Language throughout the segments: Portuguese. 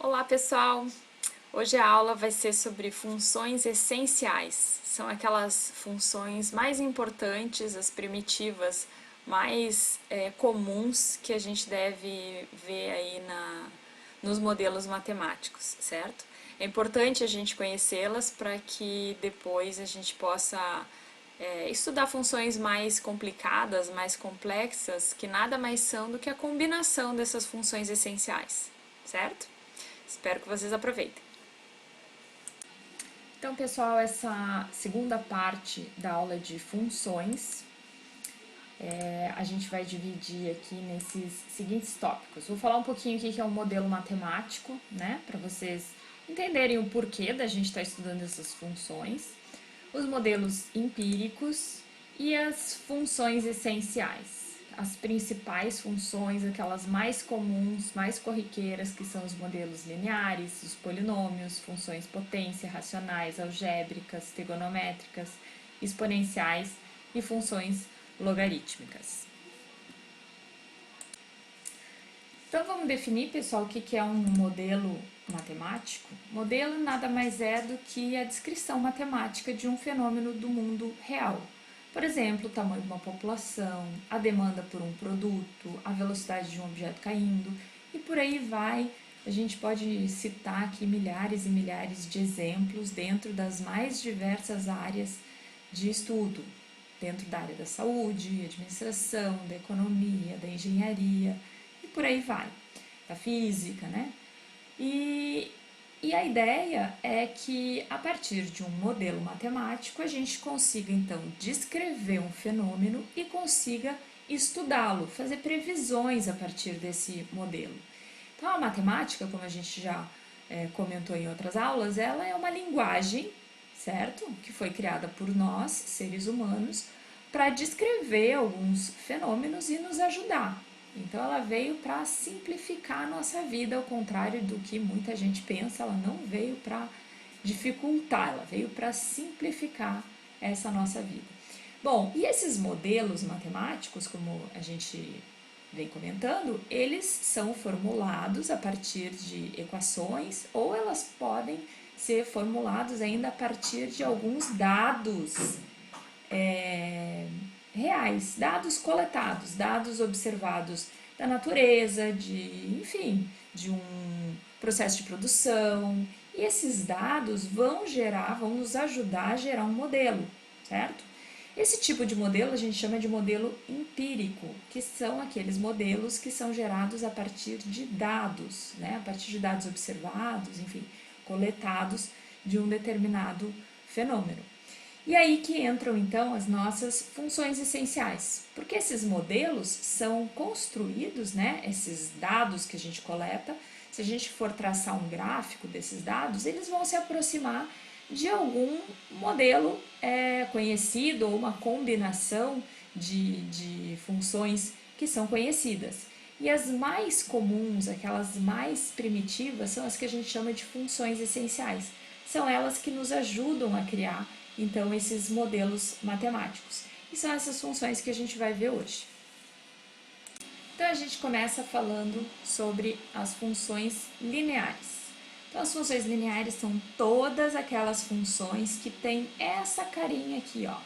Olá pessoal, hoje a aula vai ser sobre funções essenciais. São aquelas funções mais importantes, as primitivas mais comuns que a gente deve ver aí nos modelos matemáticos, certo? É importante a gente conhecê-las para que depois a gente possa estudar funções mais complicadas, mais complexas, que nada mais são do que a combinação dessas funções essenciais, certo? Espero que vocês aproveitem. Então, pessoal, essa segunda parte da aula de funções, a gente vai dividir aqui nesses seguintes tópicos. Vou falar um pouquinho o que é um modelo matemático, né, para vocês entenderem o porquê da gente estar estudando essas funções, os modelos empíricos e as funções essenciais. As principais funções, aquelas mais comuns, mais corriqueiras, que são os modelos lineares, os polinômios, funções potência, racionais, algébricas, trigonométricas, exponenciais e funções logarítmicas. Então vamos definir, pessoal, o que é um modelo matemático? Modelo nada mais é do que a descrição matemática de um fenômeno do mundo real. Por exemplo, o tamanho de uma população, a demanda por um produto, a velocidade de um objeto caindo e por aí vai. A gente pode citar aqui milhares e milhares de exemplos dentro das mais diversas áreas de estudo, dentro da área da saúde, administração, da economia, da engenharia e por aí vai, da física, né? E a ideia é que, a partir de um modelo matemático, a gente consiga, então, descrever um fenômeno e consiga estudá-lo, fazer previsões a partir desse modelo. Então, a matemática, como a gente já comentou em outras aulas, ela é uma linguagem, certo? Que foi criada por nós, seres humanos, para descrever alguns fenômenos e nos ajudar. Então ela veio para simplificar a nossa vida, ao contrário do que muita gente pensa, ela não veio para dificultar, ela veio para simplificar essa nossa vida. Bom, e esses modelos matemáticos, como a gente vem comentando, eles são formulados a partir de equações ou elas podem ser formulados ainda a partir de alguns dados reais, dados coletados, dados observados da natureza, enfim, de um processo de produção. E esses dados vão nos ajudar a gerar um modelo, certo? Esse tipo de modelo a gente chama de modelo empírico, que são aqueles modelos que são gerados a partir de dados, né? A partir de dados observados, enfim, coletados de um determinado fenômeno. E aí que entram então as nossas funções essenciais, porque esses modelos são construídos, né? Esses dados que a gente coleta, se a gente for traçar um gráfico desses dados, eles vão se aproximar de algum modelo conhecido ou uma combinação de funções que são conhecidas. E as mais comuns, aquelas mais primitivas, são as que a gente chama de funções essenciais. São elas que nos ajudam a criar, então, esses modelos matemáticos. E são essas funções que a gente vai ver hoje. Então, a gente começa falando sobre as funções lineares. Então, as funções lineares são todas aquelas funções que têm essa carinha aqui, ó.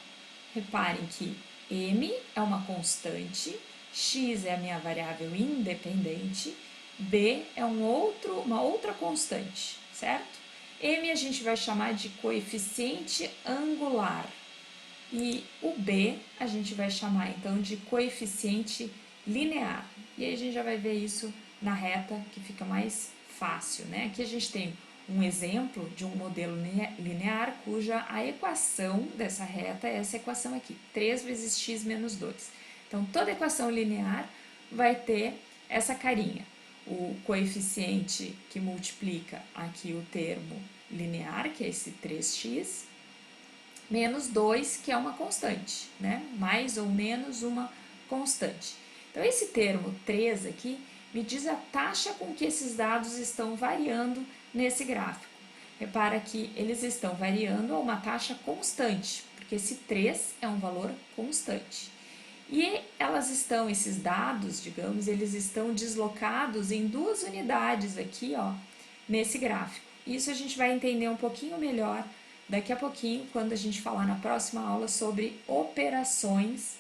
Reparem que m é uma constante, x é a minha variável independente, b é uma outra constante, certo? M a gente vai chamar de coeficiente angular e o B a gente vai chamar então de coeficiente linear. E aí a gente já vai ver isso na reta que fica mais fácil, né? Aqui a gente tem um exemplo de um modelo linear cuja a equação dessa reta é essa equação aqui, 3 vezes x menos 2. Então toda equação linear vai ter essa carinha. O coeficiente que multiplica aqui o termo linear, que é esse 3x, menos 2, que é uma constante, né? Mais ou menos uma constante. Então, esse termo 3 aqui me diz a taxa com que esses dados estão variando nesse gráfico. Repara que eles estão variando a uma taxa constante, porque esse 3 é um valor constante. E esses dados, digamos, eles estão deslocados em duas unidades aqui, ó, nesse gráfico. Isso a gente vai entender um pouquinho melhor daqui a pouquinho, quando a gente falar na próxima aula sobre operações,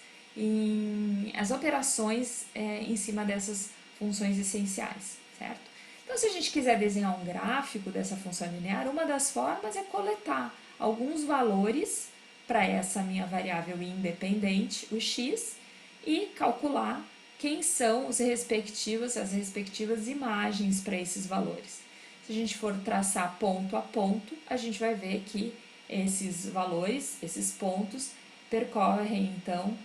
as operações em cima dessas funções essenciais, certo? Então, se a gente quiser desenhar um gráfico dessa função linear, uma das formas é coletar alguns valores para essa minha variável independente, o x, e calcular quem são as respectivas imagens para esses valores. Se a gente for traçar ponto a ponto, a gente vai ver que esses valores, esses pontos, percorrem, então,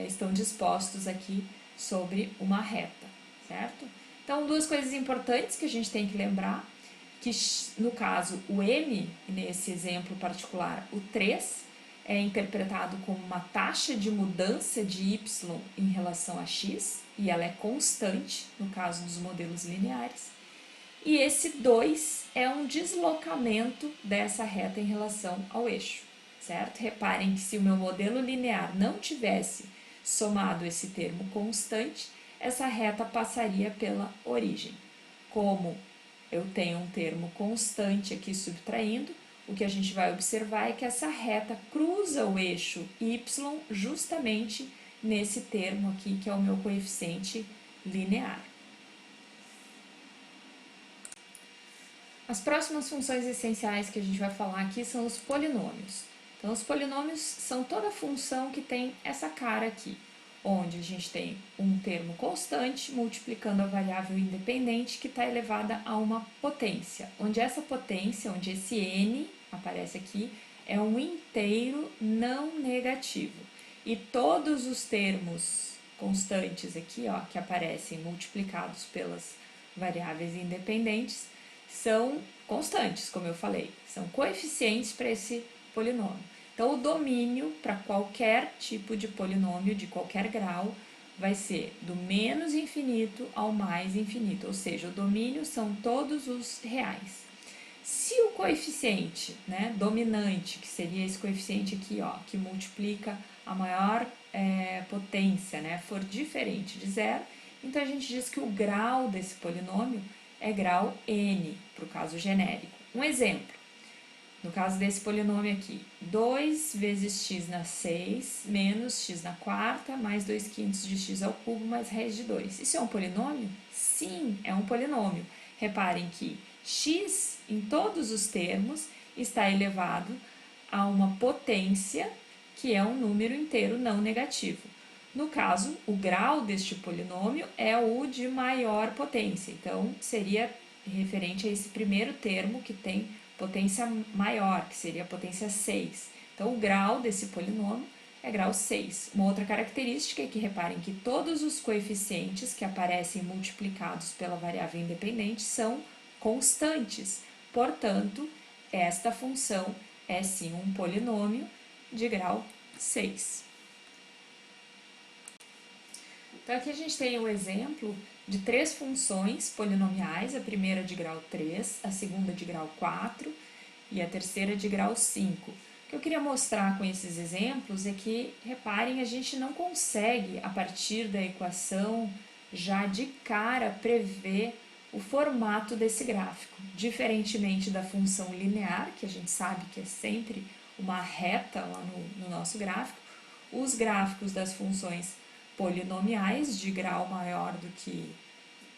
estão dispostos aqui sobre uma reta, certo? Então, duas coisas importantes que a gente tem que lembrar, que no caso o m, nesse exemplo particular, o 3, é interpretado como uma taxa de mudança de y em relação a x, e ela é constante no caso dos modelos lineares. E esse 2 é um deslocamento dessa reta em relação ao eixo, certo? Reparem que se o meu modelo linear não tivesse somado esse termo constante, essa reta passaria pela origem. Como eu tenho um termo constante aqui subtraindo, o que a gente vai observar é que essa reta cruza o eixo y justamente nesse termo aqui, que é o meu coeficiente linear. As próximas funções essenciais que a gente vai falar aqui são os polinômios. Então, os polinômios são toda função que tem essa cara aqui, onde a gente tem um termo constante multiplicando a variável independente que está elevada a uma potência, onde essa potência, onde esse n aparece aqui, é um inteiro não negativo. E todos os termos constantes aqui, ó, que aparecem multiplicados pelas variáveis independentes, são constantes, como eu falei, são coeficientes para esse polinômio. Então, o domínio para qualquer tipo de polinômio de qualquer grau vai ser do menos infinito ao mais infinito, ou seja, o domínio são todos os reais. Se o coeficiente, né, dominante, que seria esse coeficiente aqui, ó, que multiplica a maior potência, né, for diferente de zero, então a gente diz que o grau desse polinômio é grau n, para o caso genérico. Um exemplo, no caso desse polinômio aqui, 2 vezes x na 6 menos x na quarta mais 2/5 de x ao cubo mais raiz de 2. Isso é um polinômio? Sim, é um polinômio. Reparem que x, em todos os termos, está elevado a uma potência que é um número inteiro não negativo. No caso, o grau deste polinômio é o de maior potência, então seria referente a esse primeiro termo que tem potência maior, que seria a potência 6. Então, o grau desse polinômio é grau 6. Uma outra característica é que reparem que todos os coeficientes que aparecem multiplicados pela variável independente são constantes. Portanto, esta função é sim um polinômio de grau 6. Então, aqui a gente tem o exemplo de 3 funções polinomiais, a primeira de grau 3, a segunda de grau 4 e a terceira de grau 5. O que eu queria mostrar com esses exemplos é que, reparem, a gente não consegue, a partir da equação, já de cara prever o formato desse gráfico. Diferentemente da função linear, que a gente sabe que é sempre uma reta lá no nosso gráfico, os gráficos das funções polinomiais de grau maior do que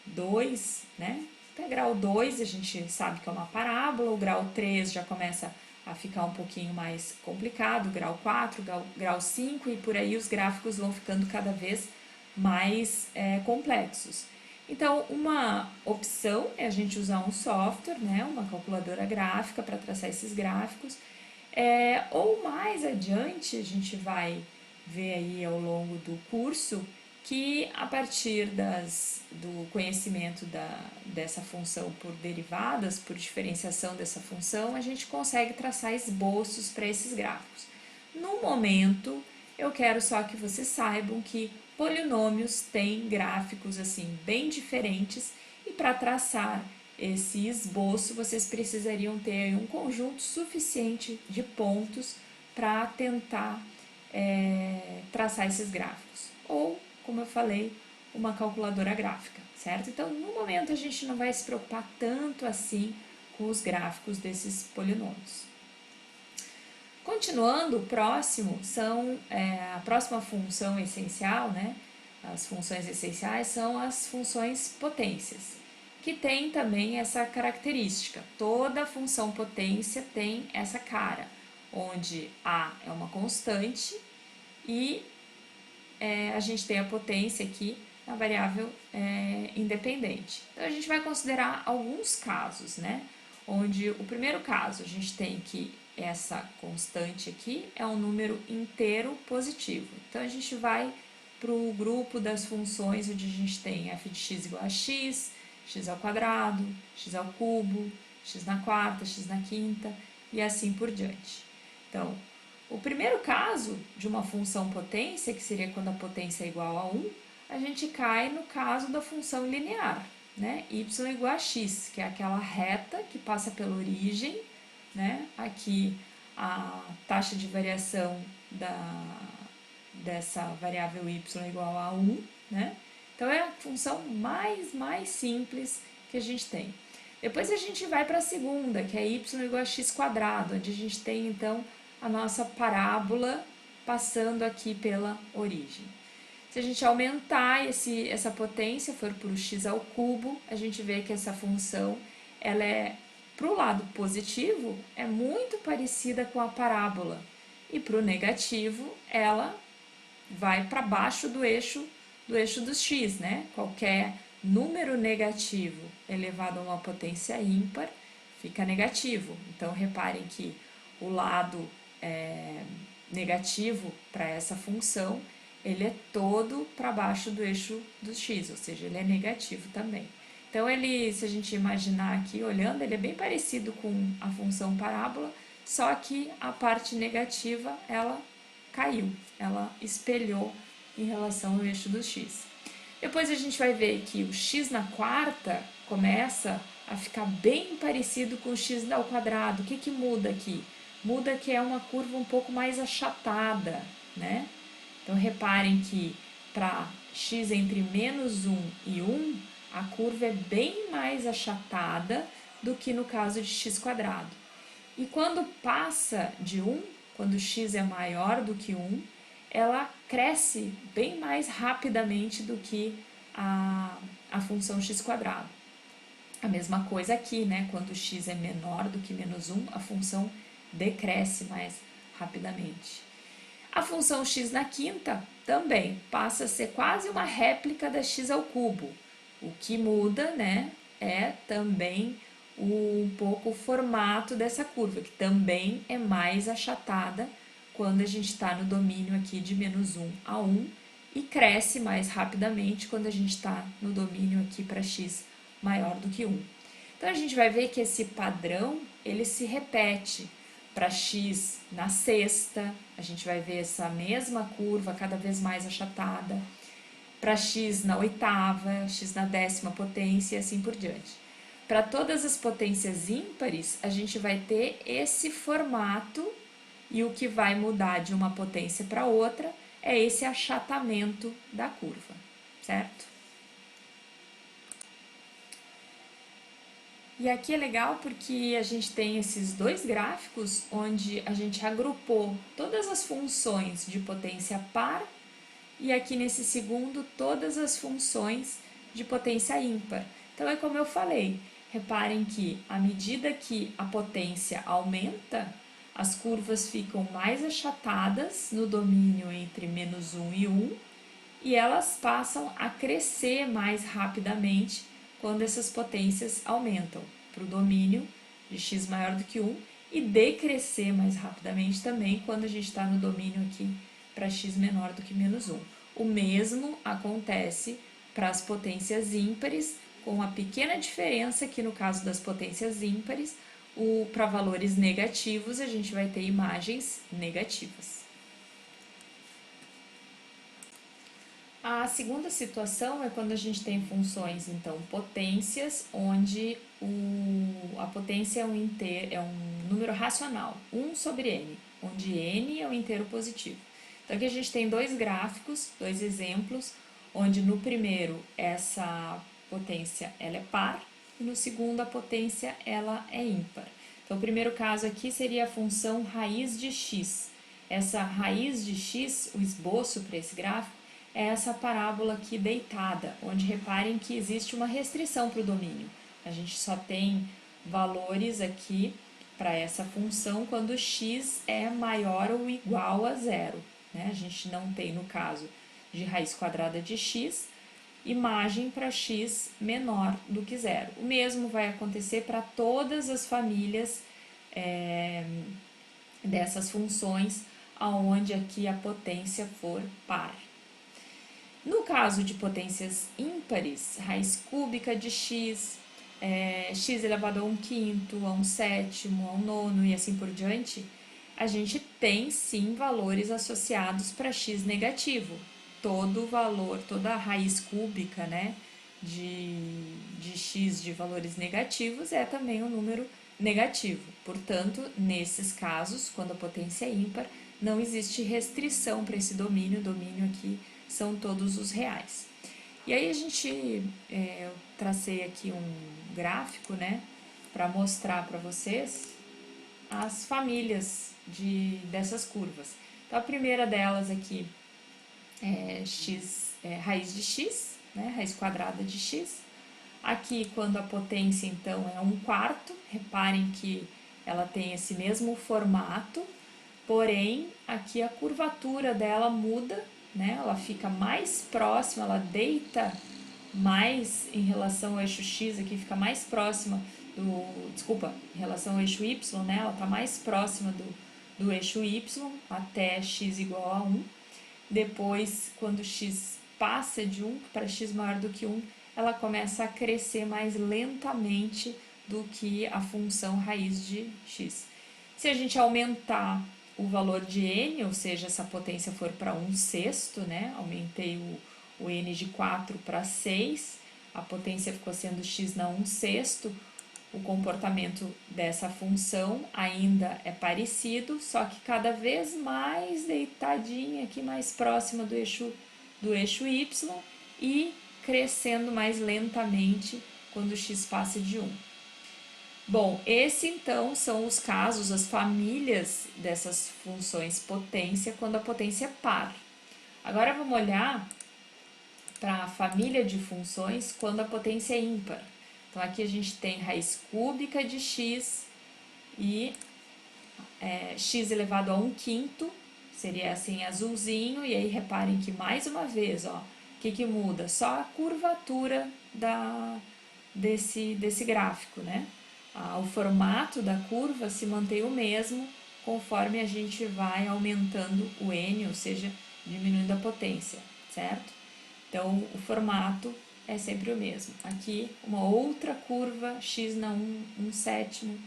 2, né? Até grau 2 a gente sabe que é uma parábola, o grau 3 já começa a ficar um pouquinho mais complicado, grau 4, grau 5 e por aí os gráficos vão ficando cada vez mais complexos. Então, uma opção é a gente usar um software, né, uma calculadora gráfica para traçar esses gráficos, ou mais adiante a gente vai ver aí ao longo do curso que a partir do conhecimento dessa função por derivadas, por diferenciação dessa função, a gente consegue traçar esboços para esses gráficos. No momento, eu quero só que vocês saibam que polinômios têm gráficos assim bem diferentes e para traçar esse esboço vocês precisariam ter um conjunto suficiente de pontos para tentar traçar esses gráficos. Ou, como eu falei, uma calculadora gráfica, certo? Então, no momento, a gente não vai se preocupar tanto assim com os gráficos desses polinômios. Continuando, o próximo a próxima função essencial, né? As funções essenciais são as funções potências, que tem também essa característica. Toda função potência tem essa cara, onde A é uma constante e a gente tem a potência aqui na variável independente. Então, a gente vai considerar alguns casos, né? Onde o primeiro caso, a gente tem que essa constante aqui é um número inteiro positivo. Então, a gente vai para o grupo das funções onde a gente tem f de x igual a x, x ao quadrado, x ao cubo, x na quarta, x na quinta e assim por diante. Então, o primeiro caso de uma função potência, que seria quando a potência é igual a 1, a gente cai no caso da função linear, né? Y igual a x, que é aquela reta que passa pela origem, né? Aqui a taxa de variação dessa variável y igual a 1, né? Então é a função mais simples que a gente tem. Depois a gente vai para a segunda, que é y igual a x quadrado, onde a gente tem então a nossa parábola passando aqui pela origem. Se a gente aumentar essa potência, for para o x ao cubo, a gente vê que essa função, ela é, para o lado positivo, é muito parecida com a parábola. E para o negativo, ela vai para baixo do eixo dos x, né? Qualquer número negativo elevado a uma potência ímpar fica negativo. Então, reparem que o lado negativo para essa função, ele é todo para baixo do eixo dos x, ou seja, ele é negativo também. Então, se a gente imaginar aqui, olhando, ele é bem parecido com a função parábola, só que a parte negativa, ela caiu, ela espelhou em relação ao eixo do x. Depois a gente vai ver que o x na quarta começa a ficar bem parecido com o x ao quadrado. O que muda aqui? Muda que é uma curva um pouco mais achatada, né? Então, reparem que para x entre menos 1 e 1, a curva é bem mais achatada do que no caso de x quadrado. E quando passa de 1, quando x é maior do que 1, ela cresce bem mais rapidamente do que a função x quadrado. A mesma coisa aqui, né? Quando x é menor do que menos 1, a função decresce mais rapidamente. A função x na quinta também passa a ser quase uma réplica da x ao cubo. O que muda, né, é também um pouco o formato dessa curva, que também é mais achatada quando a gente está no domínio aqui de menos 1 a 1 e cresce mais rapidamente quando a gente está no domínio aqui para x maior do que 1. Então, a gente vai ver que esse padrão, ele se repete para x na sexta, a gente vai ver essa mesma curva cada vez mais achatada, para x na oitava, x na décima potência e assim por diante. Para todas as potências ímpares, a gente vai ter esse formato e o que vai mudar de uma potência para outra é esse achatamento da curva, certo? E aqui é legal porque a gente tem esses dois gráficos onde a gente agrupou todas as funções de potência par e aqui nesse segundo todas as funções de potência ímpar. Então é como eu falei, reparem que à medida que a potência aumenta, as curvas ficam mais achatadas no domínio entre menos 1 e 1 e elas passam a crescer mais rapidamente quando essas potências aumentam para o domínio de x maior do que 1 e decrescer mais rapidamente também quando a gente está no domínio aqui para x menor do que menos 1. O mesmo acontece para as potências ímpares, com a pequena diferença que no caso das potências ímpares, para valores negativos, a gente vai ter imagens negativas. A segunda situação é quando a gente tem funções, então, potências, onde a potência é um número racional, 1 sobre n, onde n é um inteiro positivo. Então, aqui a gente tem dois gráficos, dois exemplos, onde no primeiro essa potência ela é par e no segundo a potência ela é ímpar. Então, o primeiro caso aqui seria a função raiz de x. Essa raiz de x, o esboço para esse gráfico, é essa parábola aqui deitada, onde reparem que existe uma restrição para o domínio. A gente só tem valores aqui para essa função quando x é maior ou igual a zero. Né? A gente não tem, no caso de raiz quadrada de x, imagem para x menor do que zero. O mesmo vai acontecer para todas as famílias dessas funções, aonde aqui a potência for par. No caso de potências ímpares, raiz cúbica de x, x elevado a 1/5, a 1/7, a 1/9 e assim por diante, a gente tem sim valores associados para x negativo. Todo valor, toda a raiz cúbica, né, de x de valores negativos é também um número negativo. Portanto, nesses casos, quando a potência é ímpar, não existe restrição para esse domínio. O domínio aqui são todos os reais. E aí eu tracei aqui um gráfico, né, para mostrar para vocês as famílias dessas curvas. Então, a primeira delas aqui raiz de x, né, raiz quadrada de x. Aqui, quando a potência, então, é 1/4, reparem que ela tem esse mesmo formato, porém, aqui a curvatura dela muda, né, ela fica mais próxima, ela deita mais em relação ao eixo x, aqui fica mais próxima em relação ao eixo y, né, ela está mais próxima do eixo y, até x igual a 1. Depois, quando x passa de 1 para x maior do que 1, ela começa a crescer mais lentamente do que a função raiz de x. Se a gente aumentar o valor de n, ou seja, se a potência for para 1/6, né? Aumentei o n de 4 para 6, a potência ficou sendo x na 1/6, o comportamento dessa função ainda é parecido, só que cada vez mais deitadinha aqui, mais próxima do eixo y e crescendo mais lentamente quando x passa de 1. Bom, esse então são os casos, as famílias dessas funções potência quando a potência é par. Agora vamos olhar para a família de funções quando a potência é ímpar. Então, aqui a gente tem raiz cúbica de x e x elevado a 1/5, seria assim azulzinho, e aí reparem que mais uma vez, ó, o que muda? Só a curvatura desse gráfico, né? O formato da curva se mantém o mesmo conforme a gente vai aumentando o n, ou seja, diminuindo a potência, certo? Então, o formato é sempre o mesmo. Aqui, uma outra curva, x na 1/7,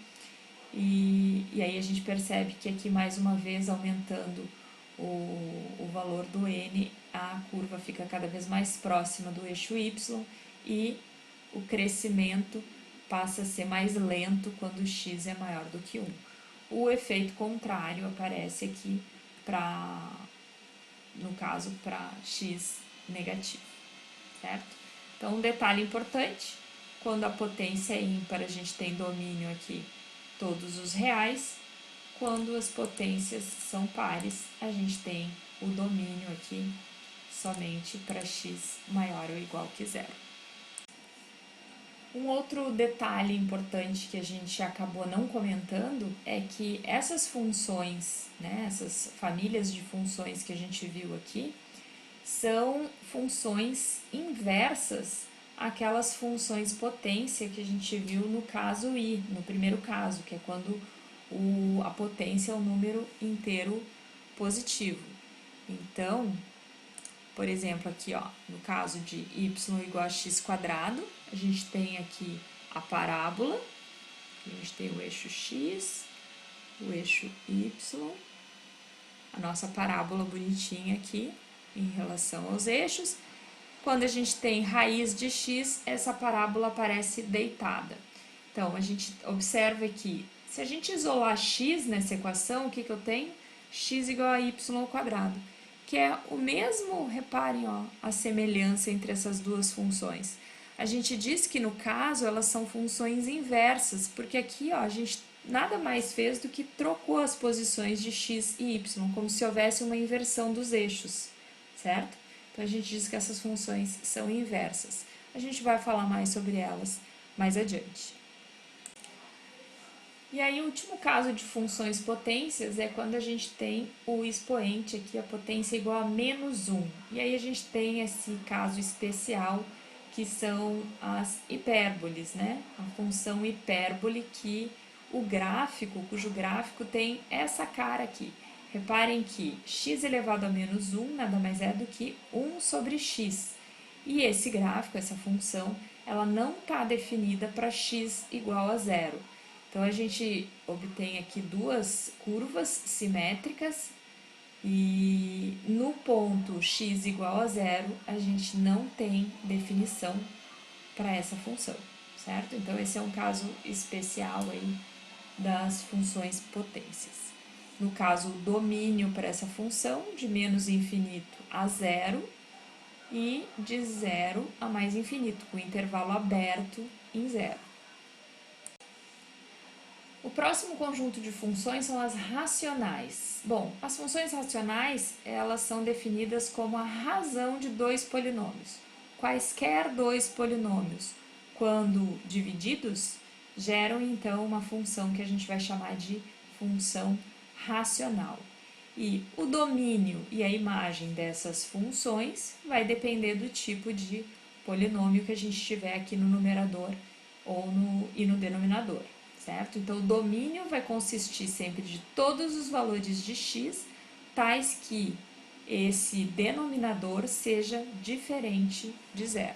e aí a gente percebe que aqui, mais uma vez, aumentando o valor do n, a curva fica cada vez mais próxima do eixo y e o crescimento passa a ser mais lento quando x é maior do que 1. O efeito contrário aparece aqui no caso, para x negativo, certo? Então, um detalhe importante, quando a potência é ímpar, a gente tem domínio aqui todos os reais. Quando as potências são pares, a gente tem o domínio aqui somente para x maior ou igual que zero. Um outro detalhe importante que a gente acabou não comentando é que essas funções, né, essas famílias de funções que a gente viu aqui, são funções inversas àquelas funções potência que a gente viu no caso I, no primeiro caso, que é quando a potência é um número inteiro positivo. Então, por exemplo, aqui, ó, no caso de y igual a x², a gente tem aqui a parábola, a gente tem o eixo x, o eixo y, a nossa parábola bonitinha aqui em relação aos eixos. Quando a gente tem raiz de x, essa parábola aparece deitada. Então, a gente observa aqui, se a gente isolar x nessa equação, o que eu tenho? X igual a y², que é o mesmo, reparem, ó, a semelhança entre essas duas funções. A gente diz que no caso elas são funções inversas, porque aqui ó, a gente nada mais fez do que trocou as posições de x e y, como se houvesse uma inversão dos eixos, certo? Então a gente diz que essas funções são inversas. A gente vai falar mais sobre elas mais adiante. E aí o último caso de funções potências é quando a gente tem o expoente aqui, a potência igual a -1. E aí a gente tem esse caso especial que são as hipérboles, né? A função hipérbole que cujo gráfico tem essa cara aqui. Reparem que x elevado a -1 nada mais é do que 1 sobre x. E esse gráfico, essa função, ela não está definida para x igual a zero. Então a gente obtém aqui duas curvas simétricas e no ponto x igual a zero a gente não tem definição para essa função, certo? Então esse é um caso especial aí das funções potências. No caso, o domínio para essa função de menos infinito a zero e de zero a mais infinito, com o intervalo aberto em zero. O próximo conjunto de funções são as racionais. Bom, as funções racionais, elas são definidas como a razão de dois polinômios. Quaisquer dois polinômios, quando divididos, geram então uma função que a gente vai chamar de função racional. E o domínio e a imagem dessas funções vai depender do tipo de polinômio que a gente tiver aqui no numerador e no denominador. Certo? Então, o domínio vai consistir sempre de todos os valores de x, tais que esse denominador seja diferente de zero.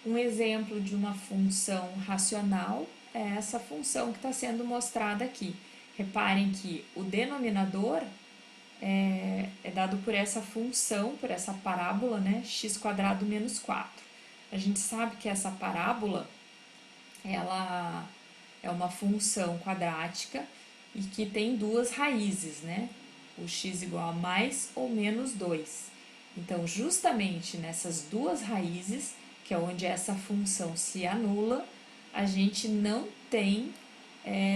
Um exemplo de uma função racional é essa função que está sendo mostrada aqui. Reparem que o denominador é dado por essa função, por essa parábola, né? x² menos 4. A gente sabe que essa parábola ela é uma função quadrática e que tem duas raízes, né? O x igual a mais ou menos 2. Então, justamente nessas duas raízes, que é onde essa função se anula, a gente não tem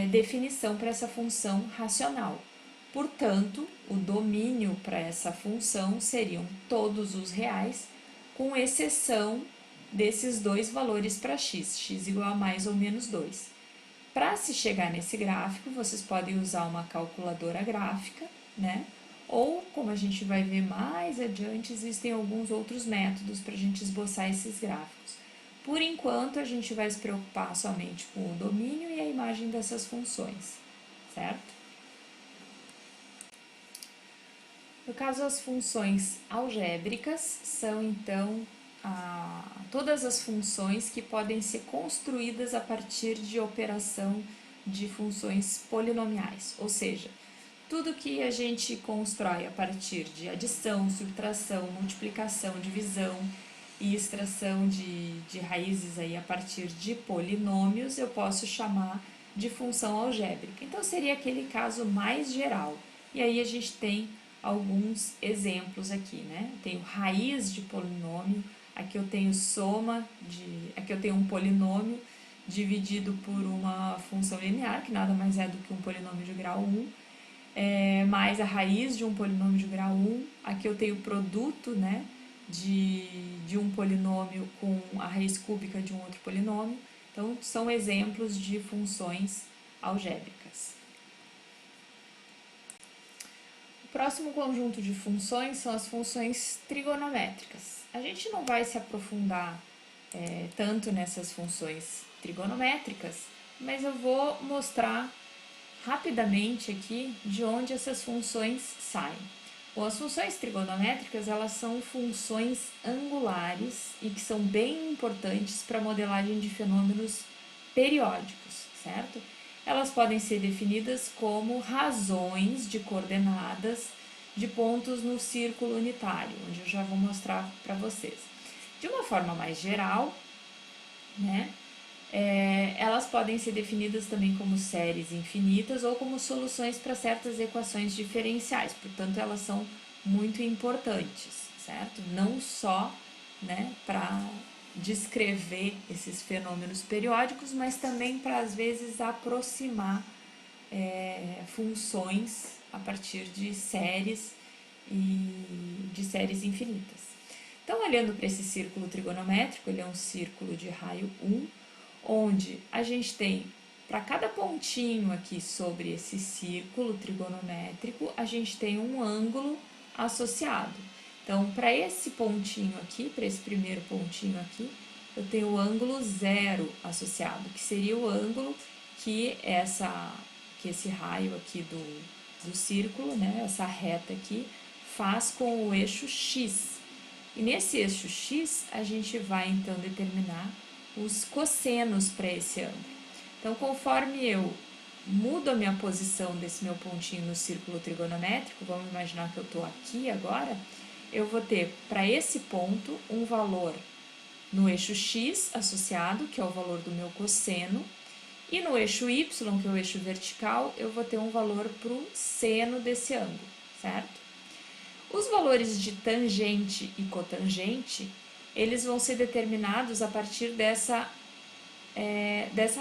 definição para essa função racional. Portanto, o domínio para essa função seriam todos os reais, com exceção desses dois valores para x igual a mais ou menos 2. Para se chegar nesse gráfico, vocês podem usar uma calculadora gráfica, né? Ou, como a gente vai ver mais adiante, existem alguns outros métodos para a gente esboçar esses gráficos. Por enquanto, a gente vai se preocupar somente com o domínio e a imagem dessas funções, certo? No caso, as funções algébricas são, então, todas as funções que podem ser construídas a partir de operação de funções polinomiais, ou seja, tudo que a gente constrói a partir de adição, subtração, multiplicação, divisão e extração de raízes aí a partir de polinômios, eu posso chamar de função algébrica. Então, seria aquele caso mais geral. E aí a gente tem alguns exemplos aqui, né? Eu tenho raiz de polinômio, aqui eu tenho aqui eu tenho um polinômio dividido por uma função linear, que nada mais é do que um polinômio de grau 1, mais a raiz de um polinômio de grau 1, aqui eu tenho o produto, né, de um polinômio com a raiz cúbica de um outro polinômio. Então, são exemplos de funções algébricas. O próximo conjunto de funções são as funções trigonométricas. A gente não vai se aprofundar tanto nessas funções trigonométricas, mas eu vou mostrar rapidamente aqui de onde essas funções saem. Bom, as funções trigonométricas, elas são funções angulares e que são bem importantes para a modelagem de fenômenos periódicos, certo? Elas podem ser definidas como razões de coordenadas de pontos no círculo unitário, onde eu já vou mostrar para vocês. De uma forma mais geral, né, elas podem ser definidas também como séries infinitas ou como soluções para certas equações diferenciais, portanto, elas são muito importantes, certo? Não só, né, para descrever esses fenômenos periódicos, mas também para, às vezes, aproximar funções a partir de séries e de séries infinitas. Então, olhando para esse círculo trigonométrico, ele é um círculo de raio 1, onde a gente tem, para cada pontinho aqui sobre esse círculo trigonométrico, a gente tem um ângulo associado. Então, para esse pontinho aqui, para esse primeiro pontinho aqui, eu tenho o ângulo 0 associado, que seria o ângulo que esse raio aqui do círculo, né, essa reta aqui, faz com o eixo X. E nesse eixo X, a gente vai então determinar os cossenos para esse ângulo. Então, conforme eu mudo a minha posição desse meu pontinho no círculo trigonométrico, vamos imaginar que eu estou aqui agora, eu vou ter para esse ponto um valor no eixo X associado, que é o valor do meu cosseno, e no eixo Y, que é o eixo vertical, eu vou ter um valor para o seno desse ângulo, certo? Os valores de tangente e cotangente, eles vão ser determinados a partir dessa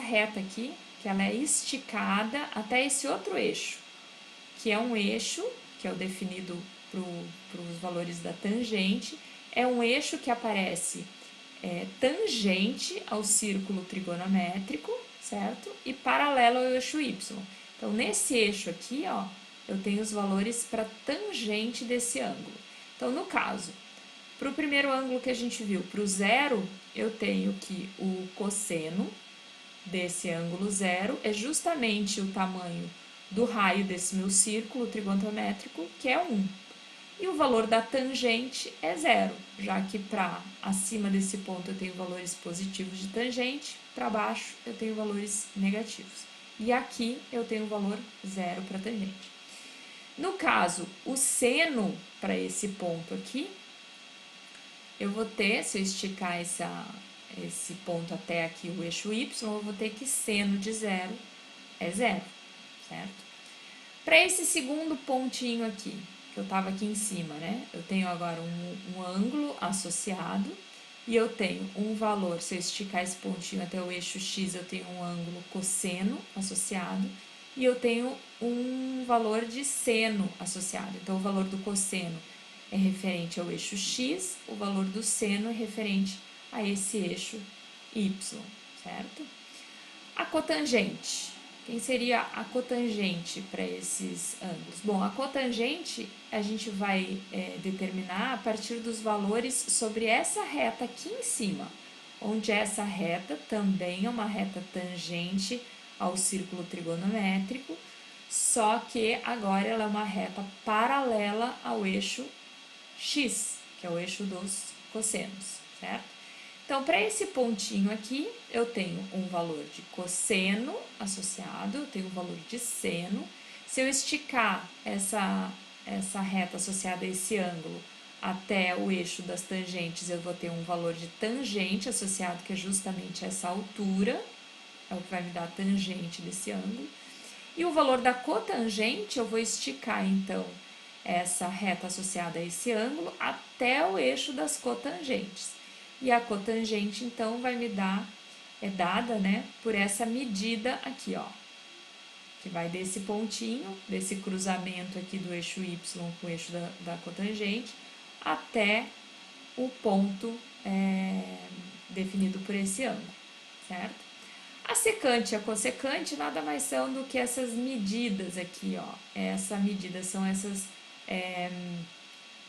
reta aqui, que ela é esticada até esse outro eixo, que é um eixo, que é o definido para os valores da tangente, é um eixo que aparece tangente ao círculo trigonométrico, certo? E paralelo ao eixo Y. Então, nesse eixo aqui, ó, eu tenho os valores para tangente desse ângulo. Então, no caso, para o primeiro ângulo que a gente viu, para o 0, eu tenho que o cosseno desse ângulo 0 é justamente o tamanho do raio desse meu círculo trigonométrico, que é 1. E o valor da tangente é 0, já que para acima desse ponto eu tenho valores positivos de tangente, para baixo eu tenho valores negativos. E aqui eu tenho o valor 0 para tangente. No caso, o seno para esse ponto aqui, eu vou ter, se eu esticar esse ponto até aqui, o eixo Y, eu vou ter que seno de 0 é 0, certo? Para esse segundo pontinho aqui, que eu estava aqui em cima, né? Eu tenho agora um ângulo associado e eu tenho um valor, se eu esticar esse pontinho até o eixo X, eu tenho um ângulo cosseno associado e eu tenho um valor de seno associado. Então, o valor do cosseno é referente ao eixo X, o valor do seno é referente a esse eixo Y, certo? A cotangente. Quem seria a cotangente para esses ângulos? Bom, a cotangente a gente vai determinar a partir dos valores sobre essa reta aqui em cima, onde essa reta também é uma reta tangente ao círculo trigonométrico, só que agora ela é uma reta paralela ao eixo X, que é o eixo dos cossenos, certo? Então, para esse pontinho aqui, eu tenho um valor de cosseno associado, eu tenho um valor de seno. Se eu esticar essa reta associada a esse ângulo até o eixo das tangentes, eu vou ter um valor de tangente associado, que é justamente essa altura, é o que vai me dar a tangente desse ângulo. E o valor da cotangente, eu vou esticar, então, essa reta associada a esse ângulo até o eixo das cotangentes. E a cotangente, então, vai me dar, é dada, né, por essa medida aqui, ó, que vai desse pontinho, desse cruzamento aqui do eixo Y com o eixo da cotangente, até o ponto definido por esse ângulo, certo? A secante e a cossecante nada mais são do que essas medidas aqui, ó. Essa medida são essas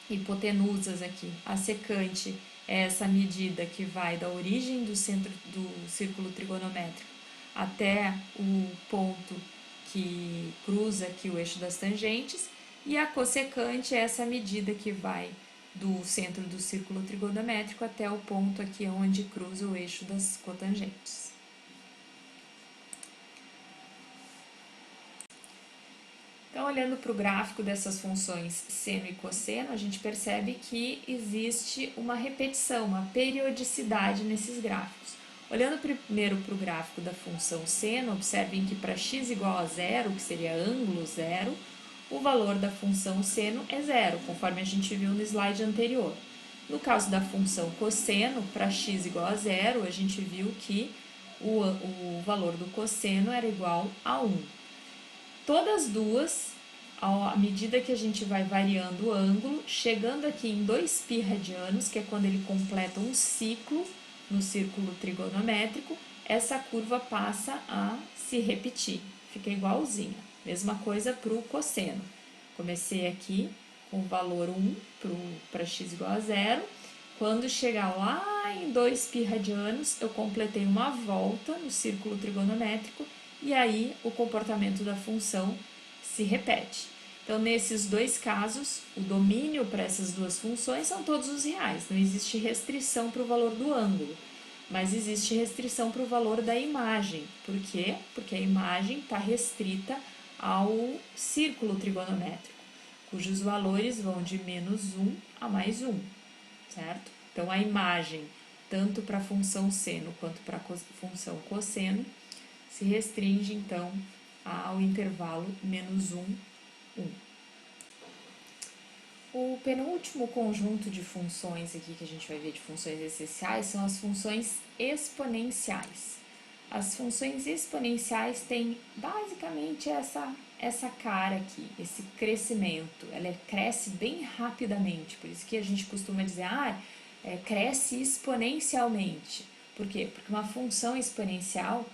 hipotenusas aqui. A secante é essa medida que vai da origem do centro do círculo trigonométrico até o ponto que cruza aqui o eixo das tangentes, e a cossecante é essa medida que vai do centro do círculo trigonométrico até o ponto aqui onde cruza o eixo das cotangentes. Então, olhando para o gráfico dessas funções seno e cosseno, a gente percebe que existe uma repetição, uma periodicidade nesses gráficos. Olhando primeiro para o gráfico da função seno, observem que para x igual a zero, que seria ângulo zero, o valor da função seno é zero, conforme a gente viu no slide anterior. No caso da função cosseno, para x igual a zero, a gente viu que o valor do cosseno era igual a 1. Todas duas, à medida que a gente vai variando o ângulo, chegando aqui em 2π radianos, que é quando ele completa um ciclo no círculo trigonométrico, essa curva passa a se repetir, fica igualzinha. Mesma coisa para o cosseno. Comecei aqui com o valor 1 para x igual a zero. Quando chegar lá em 2π radianos, eu completei uma volta no círculo trigonométrico e aí o comportamento da função se repete. Então, nesses dois casos, o domínio para essas duas funções são todos os reais, não existe restrição para o valor do ângulo, mas existe restrição para o valor da imagem. Por quê? Porque a imagem está restrita ao círculo trigonométrico, cujos valores vão de -1 a +1, certo? Então, a imagem, tanto para a função seno quanto para a função cosseno, se restringe, então, ao intervalo -1, 1. O penúltimo conjunto de funções aqui que a gente vai ver de funções essenciais são as funções exponenciais. As funções exponenciais têm basicamente essa cara aqui, esse crescimento. Ela cresce bem rapidamente, por isso que a gente costuma dizer, cresce exponencialmente. Por quê? Porque uma função exponencial,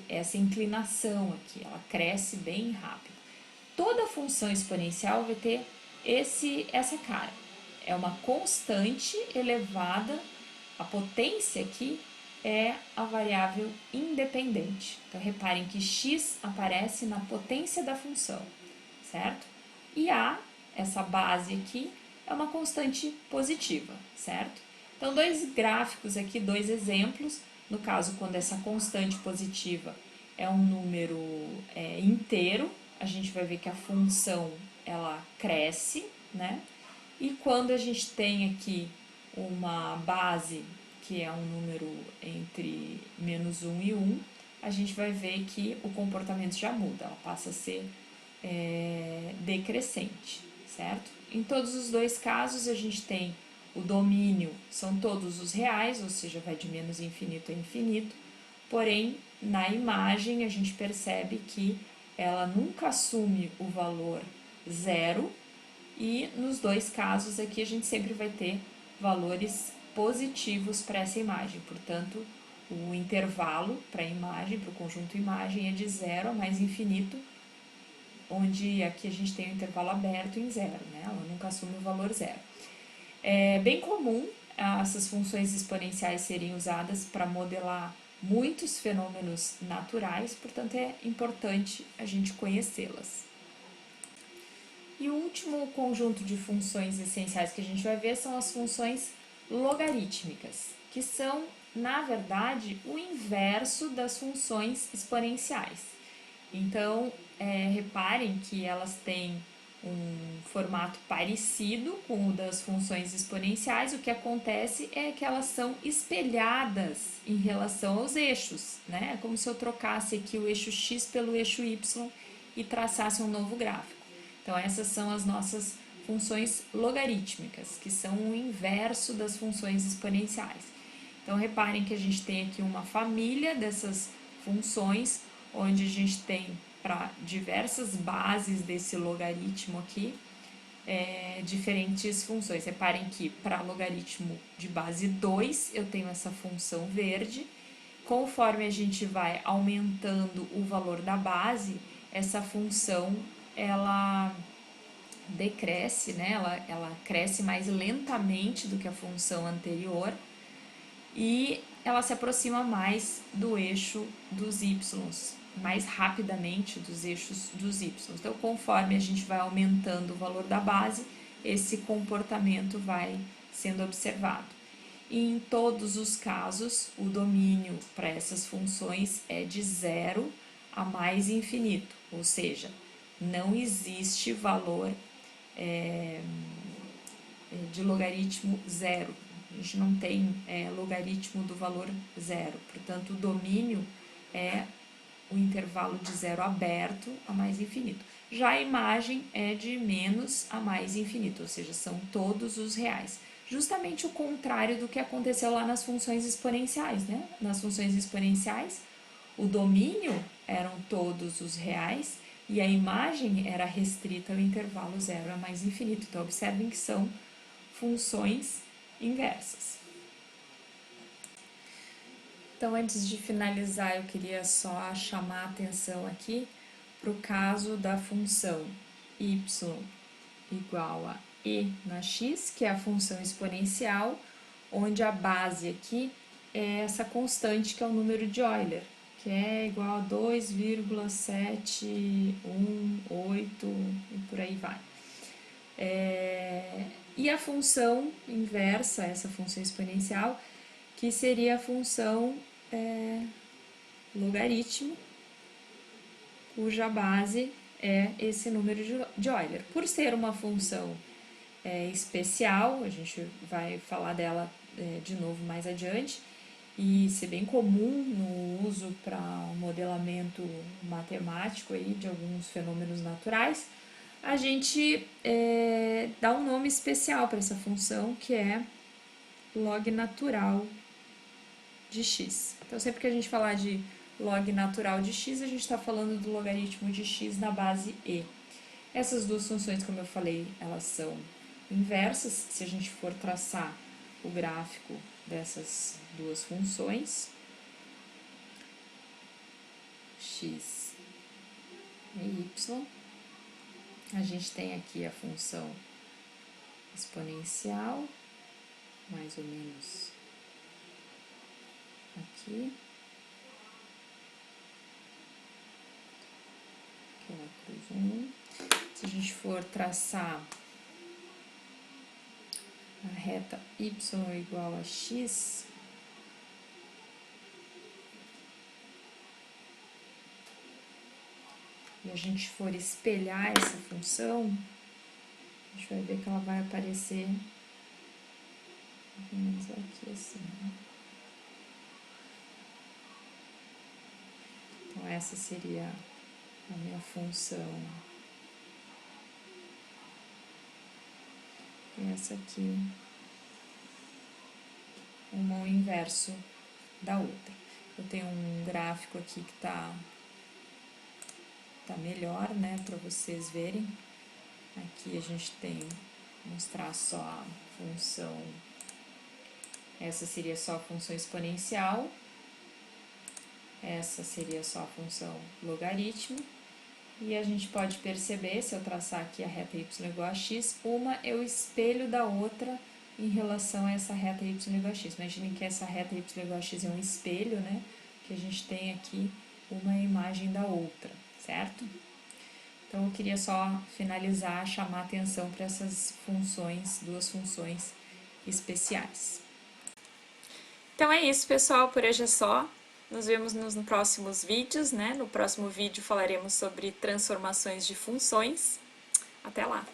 essa inclinação aqui, ela cresce bem rápido. Toda função exponencial vai ter essa cara. É uma constante elevada, a potência aqui é a variável independente. Então, reparem que x aparece na potência da função, certo? E a, essa base aqui, é uma constante positiva, certo? Então, dois gráficos aqui, dois exemplos. No caso, quando essa constante positiva é um número inteiro, a gente vai ver que a função ela cresce, né? E quando a gente tem aqui uma base que é um número entre -1 e 1, a gente vai ver que o comportamento já muda, ela passa a ser decrescente, certo? Em todos os dois casos a gente tem o domínio, são todos os reais, ou seja, vai de menos infinito a infinito, porém na imagem a gente percebe que ela nunca assume o valor zero e nos dois casos aqui a gente sempre vai ter valores positivos para essa imagem, portanto o intervalo para a imagem, para o conjunto imagem é de 0 a mais infinito, onde aqui a gente tem o intervalo aberto em zero, né? Ela nunca assume o valor zero. É bem comum essas funções exponenciais serem usadas para modelar muitos fenômenos naturais, portanto é importante a gente conhecê-las. E o último conjunto de funções essenciais que a gente vai ver são as funções logarítmicas, que são, na verdade, o inverso das funções exponenciais. Então, reparem que elas têm um formato parecido com o das funções exponenciais. O que acontece é que elas são espelhadas em relação aos eixos, né? É como se eu trocasse aqui o eixo x pelo eixo y e traçasse um novo gráfico. Então, essas são as nossas funções logarítmicas, que são o inverso das funções exponenciais. Então, reparem que a gente tem aqui uma família dessas funções, onde a gente tem para diversas bases desse logaritmo aqui, diferentes funções. Reparem que para logaritmo de base 2 eu tenho essa função verde. Conforme a gente vai aumentando o valor da base, essa função ela decresce, né? Ela cresce mais lentamente do que a função anterior e ela se aproxima mais do eixo dos y, mais rapidamente dos eixos dos y. Então, conforme a gente vai aumentando o valor da base, esse comportamento vai sendo observado. E em todos os casos, o domínio para essas funções é de 0 a mais infinito, ou seja, não existe valor de logaritmo zero. A gente não tem logaritmo do valor zero, portanto, o domínio é o intervalo de zero aberto a mais infinito. Já a imagem é de menos a mais infinito, ou seja, são todos os reais. Justamente o contrário do que aconteceu lá nas funções exponenciais, né? Nas funções exponenciais, o domínio eram todos os reais e a imagem era restrita ao intervalo zero a mais infinito. Então, observem que são funções inversas. Então, antes de finalizar, eu queria só chamar a atenção aqui para o caso da função y igual a e na x, que é a função exponencial, onde a base aqui é essa constante que é o número de Euler, que é igual a 2,718 e por aí vai. E a função inversa, essa função exponencial, que seria a função logaritmo, cuja base é esse número de Euler. Por ser uma função especial, a gente vai falar dela de novo mais adiante, e ser bem comum no uso para modelamento matemático aí de alguns fenômenos naturais, a gente dá um nome especial para essa função, que é log natural de x. Então, sempre que a gente falar de log natural de x, a gente está falando do logaritmo de x na base e. Essas duas funções, como eu falei, elas são inversas. Se a gente for traçar o gráfico dessas duas funções, x e y, a gente tem aqui a função exponencial, mais ou menos aqui, que é a cruz 1. Se a gente for traçar a reta y igual a x, e a gente for espelhar essa função, a gente vai ver que ela vai aparecer mais ou menos aqui assim, né? Então, essa seria a minha função. E essa aqui, uma o inverso da outra. Eu tenho um gráfico aqui que tá melhor, né, para vocês verem. Aqui a gente tem, vou mostrar só a função, essa seria só a função exponencial, essa seria só a função logaritmo, e a gente pode perceber, se eu traçar aqui a reta y igual a x, uma é o espelho da outra em relação a essa reta y igual a x. Imaginem que essa reta y igual a x é um espelho, né, que a gente tem aqui uma imagem da outra, certo? Então, eu queria só finalizar, chamar a atenção para essas funções, duas funções especiais. Então é isso, pessoal, por hoje é só. Nos vemos nos próximos vídeos, né? No próximo vídeo falaremos sobre transformações de funções. Até lá!